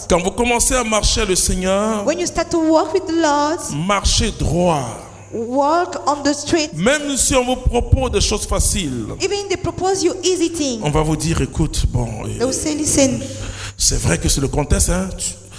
Quand vous commencez à marcher avec le Seigneur, when you start to walk with the Lord, marchez droit. walk on the street, Même si on vous propose des choses faciles, even they propose you easy thing, on va vous dire, écoute, bon, they will say, listen, c'est vrai que c'est le contexte, hein,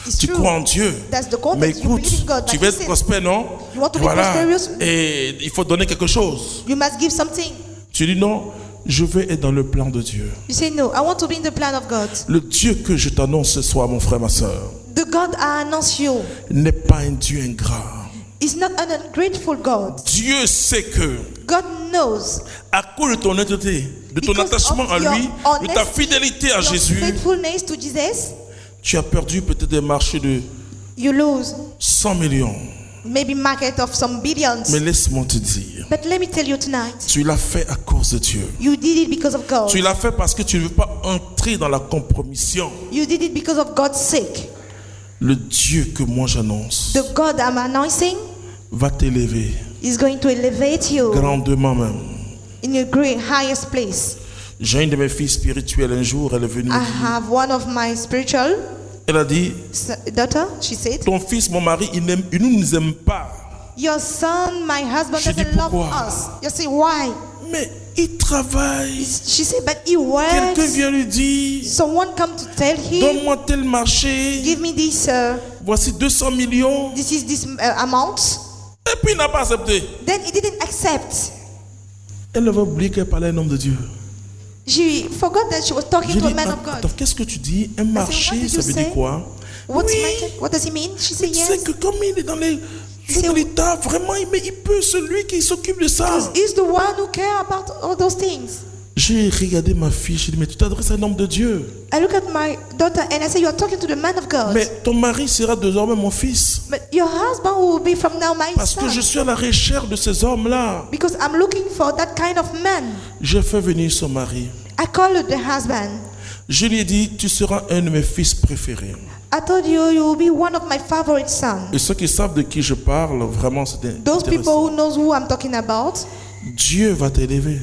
it's tu true. crois en Dieu. That's the context. Mais You écoute, believe in God, tu but veux être listen, prospère, non? you want to be Voilà. prosperous? Et il faut donner quelque chose. You must give something. Tu dis non, je veux être dans le plan de Dieu. You say, no, I want to be in the plan of God. Le Dieu que je t'annonce ce soir, mon frère, ma soeur, The God I announce you n'est pas un Dieu ingrat. is not an ungrateful God. Dieu sait que, God knows à cause de ton honnêteté, de ton because attachement of à your lui, de ta honesty, fidélité à your Jésus, faithfulness to Jesus, tu as perdu peut-être des marchés de you lose 100 millions. maybe market of some billions. Mais laisse-moi te dire, But let me tell you tonight, tu l'as fait à cause de Dieu. you did it because of God. Tu l'as fait parce que tu ne veux pas entrer dans la compromission. You did it because of God's sake. Le Dieu que moi j'annonce The God I'm announcing va t'élever is going to elevate you grandement même. in a great highest place. J'ai une de mes filles spirituelles un jour, elle est venue I me dire, have one of my spiritual elle a dit, daughter, she said, ton fils, mon mari, il ne nous aime pas. your son, my husband Je dis, doesn't love pourquoi? us. You say, why? Mais il travaille. She said, but he works. Quelqu'un vient lui dire, Someone come to tell him, donne-moi tel marché. give me this, Voici 200 millions. this is this amount. Et puis il n'a pas accepté. Then he didn't accept. Elle avait oublié qu'elle parlait à un homme de Dieu. She forgot that she was talking J'ai to a dit, man of attends, God. qu'est-ce que tu dis? Un marché, what did ça you veut say? dire quoi? What's Oui, my what does he mean? She mais said tu sais yes. que comme il est dans les C'est- l'État, vraiment, mais il peut, celui qui s'occupe de ça. Because he's the one who cares about all those things. J'ai regardé ma fille, j'ai dit, mais tu t'adresses à un homme de Dieu. I look at my daughter and I say, you are talking to the man of God. Mais ton mari sera désormais mon fils. But your husband will be from now my Parce que son. je suis à la recherche de ces hommes-là. Because I'm looking for that kind of man. J'ai fait venir son mari. I called the husband. Je lui ai dit, tu seras un de mes fils préférés. I told you, you will be one of my favorite sons. Et ceux qui savent de qui je parle, vraiment, c'est Those people intéressant. who knows who I'm talking about, Dieu va t'élever.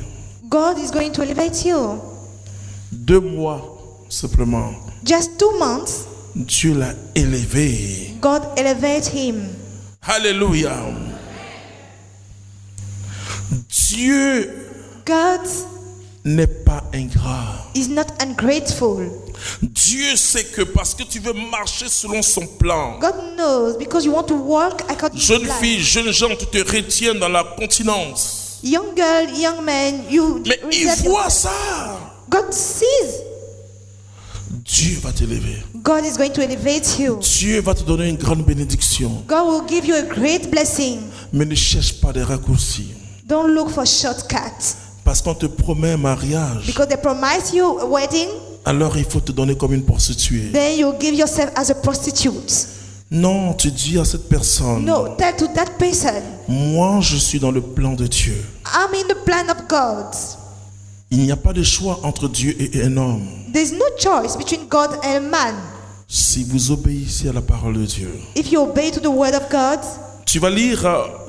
God is going to elevate you. 2 mois, simplement. Just 2 months, Dieu l'a élevé. God elevate him. Alléluia. Dieu God n'est pas ingrat. is not ungrateful. Dieu sait que parce que tu veux marcher selon son plan, God knows because you want to walk according to jeune life. fille, jeune gens, tu te retiens dans la continence. Young girl, young man, you Mais il reserve voit yourself. ça. God sees. Dieu va t'élever. God is going to elevate you. Dieu va te donner une grande bénédiction. God will give you a great blessing. Mais ne cherche pas des raccourcis. Don't look for shortcuts. Parce qu'on te promet un mariage. Because they promise you a wedding, Alors il faut te donner comme une prostituée. then you give yourself as a prostitute. Non, tu dis à cette personne, No, tell to that person, moi je suis dans le plan de Dieu. I'm in the plan of God. Il n'y a pas de choix entre Dieu et un homme. There's no choice between God and man. Si vous obéissez à la parole de Dieu. If you obey to the word of God, Tu vas lire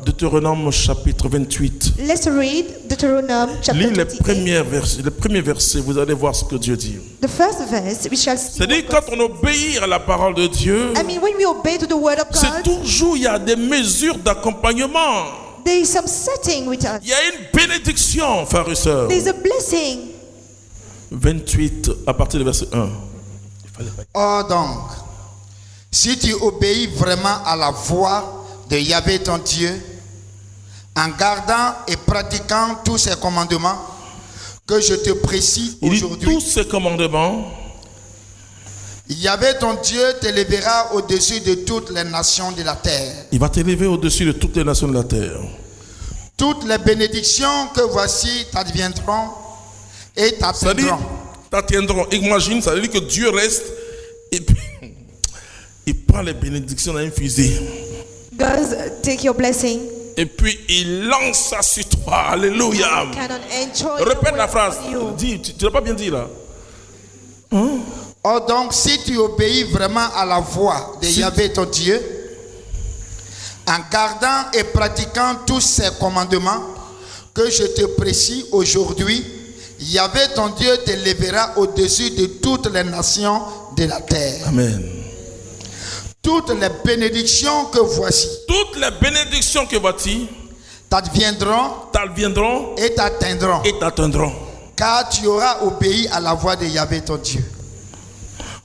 Deutéronome chapitre 28. let's read Deuteronomy chapter Lis les 28. premiers versets, vous allez voir ce que Dieu dit. The first verse, we shall see. C'est-à-dire what quand God on obéit à la parole de Dieu, says. I mean, when we obey to the word of c'est God, toujours, il y a des mesures d'accompagnement. there is some setting with us. Il y a une bénédiction, frères et sœurs. There's a blessing. 28 à partir du verset 1. Or donc, si tu obéis vraiment à la voix de Yahvé ton Dieu, en gardant et pratiquant tous ces commandements que je te précise Il dit aujourd'hui, tous ces commandements, Yahvé ton Dieu t'élèvera au-dessus de toutes les nations de la terre. il va t'élever au-dessus de toutes les nations de la terre. Toutes les bénédictions que voici t'adviendront et C'est-à-dire, t'atteindront. imagine, ça veut dire que Dieu reste et puis il prend les bénédictions dans une fusée. God, take your blessing. Et puis il lance ça sur toi. Alléluia. Cannot enjoy Répète the la word phrase. on you. Dis, tu l'as pas bien dit là. Or donc, si tu obéis vraiment à la voix de Yahvé ton Dieu, en gardant et pratiquant tous ces commandements que je te précise aujourd'hui, Yahvé ton Dieu t'élèvera au-dessus de toutes les nations de la terre. Amen. toutes les bénédictions que voici toutes les bénédictions que voici t'adviendront et t'atteindront, car tu auras obéi à la voix de Yahvé ton Dieu.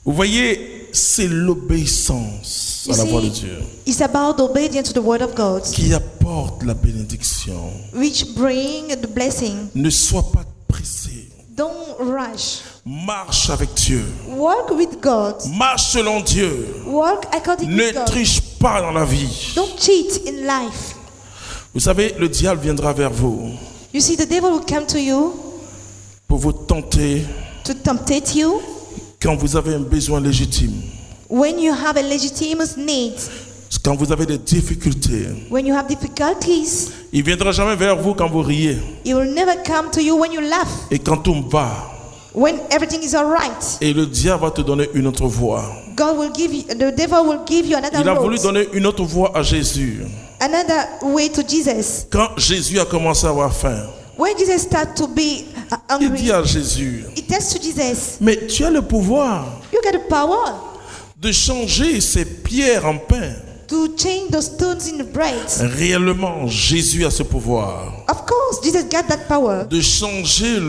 Vous voyez, c'est l'obéissance à la voix de Dieu It's about obedience to the word of God, qui apporte la bénédiction. which bring the blessing. Ne sois pas pressé. Don't rush. Marche avec Dieu. Work with God. Marche selon Dieu. Work according Ne to God. triche pas dans la vie. Don't cheat in life. Vous savez, le diable viendra vers vous You see, the devil will come to you pour vous tenter to tempt you quand vous avez un besoin légitime, when you have a legitimate need, quand vous avez des difficultés. when you have difficulties. Il viendra jamais vers vous quand vous riez He will never come to you when you laugh, et quand tout va. when everything is all right. Et le diable va te donner une autre voie. God will give you, the devil will give you another Il a voulu road, donner une autre voie à Jésus. another way to Jesus. Quand Jésus a commencé à avoir faim, When Jesus started to be il dit hungry, à Jésus, he tells to Jesus, mais tu as le pouvoir you got the power de changer ces pierres en pain. to change those stones in bread. Réellement, Jésus a ce pouvoir Of course, Jesus got that power de changer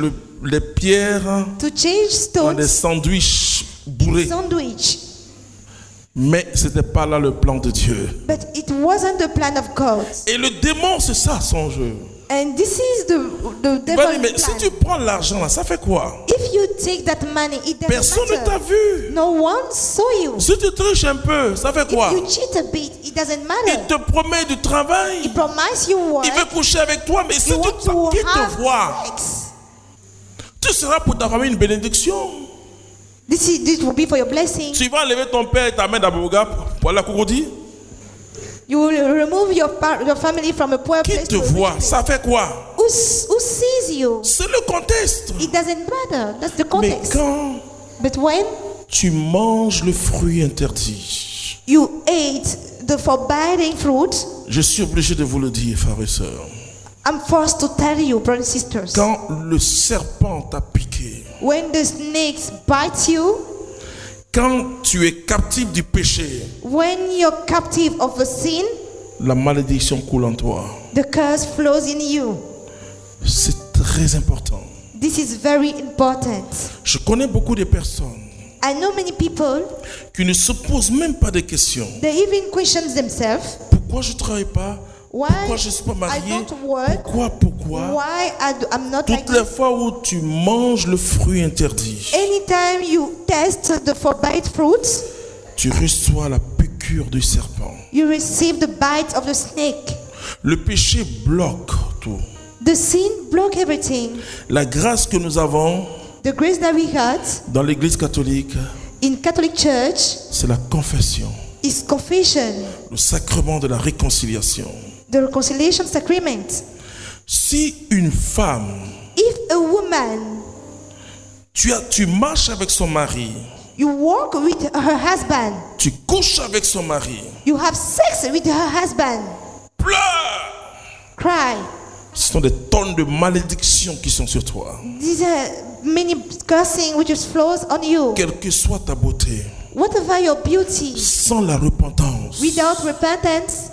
les pierres to change en des stones sandwichs bourrés. sandwich. Mais ce n'était pas là le plan de Dieu. But it wasn't the plan of God. Et le démon, c'est ça son jeu. And this is the Il va dire, devil's mais si plan. tu prends l'argent là, ça fait quoi? If you take that money, it doesn't Personne ne t'a matter. vu. No one saw you. Si tu triches un peu, ça fait quoi? If you cheat a bit, it doesn't Il matter. te promet du travail. He promised you work. Il veut coucher avec toi, mais si You tu want to qui te have voit, sex. tu seras pour ta famille une bénédiction. This will be for your blessing. Tu vas enlever ton père et ta mère d'Aboga pour la Kouroudi. You will remove your family from a poor Qui place te to a rich voit, place. ça fait quoi? Who sees you? C'est le contexte. It doesn't matter. That's the Mais context. quand But when tu manges le fruit interdit, you ate the forbidden fruit, je suis obligé de vous le dire, frères et sœurs. I'm forced to tell you, brothers and sisters, Quand le serpent t'a piqué, when the snakes bite you, quand tu es captif du péché, when you're captive of a sin, la malédiction coule en toi. the curse flows in you. C'est très important. This is very important. Je connais beaucoup de personnes I know many people, qui ne se posent même pas de questions. they even question themselves, Pourquoi je ne travaille pas? why Pourquoi je ne suis pas I marié? don't work, Pourquoi? why I'm not Toutes like les this. fois où tu manges le fruit interdit, Anytime you test the forbidden fruits, tu reçois la piqûre du serpent. you receive the bite of the snake. Le péché bloque tout. The sin block everything. La grâce que nous avons The grace that we had dans l'Église catholique, in Catholic Church c'est la confession, is confession, le sacrement de la réconciliation. the reconciliation sacrament. Si une femme, If a woman, tu marches avec son mari, you walk with her husband, tu couches avec son mari, you have sex with her husband, pleure. cry. Ce sont des tonnes de malédictions qui sont sur toi. These are many cursing which flows on you. Quelle que soit ta beauté, Whatever your beauty, sans la repentance, without repentance,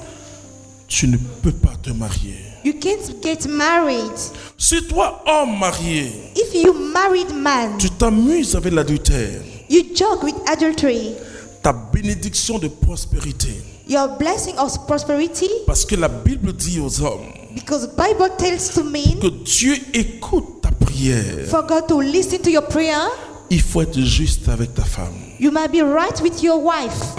tu ne peux pas te marier. you can't get married. Si toi, homme marié, If you married man, tu t'amuses avec l'adultère, you joke with adultery, ta bénédiction de prospérité, your blessing of prosperity, parce que la Bible dit aux hommes because Bible tells to men que Dieu écoute ta prière, for God to listen to your prayer, il faut être juste avec ta femme. you might be right with your wife.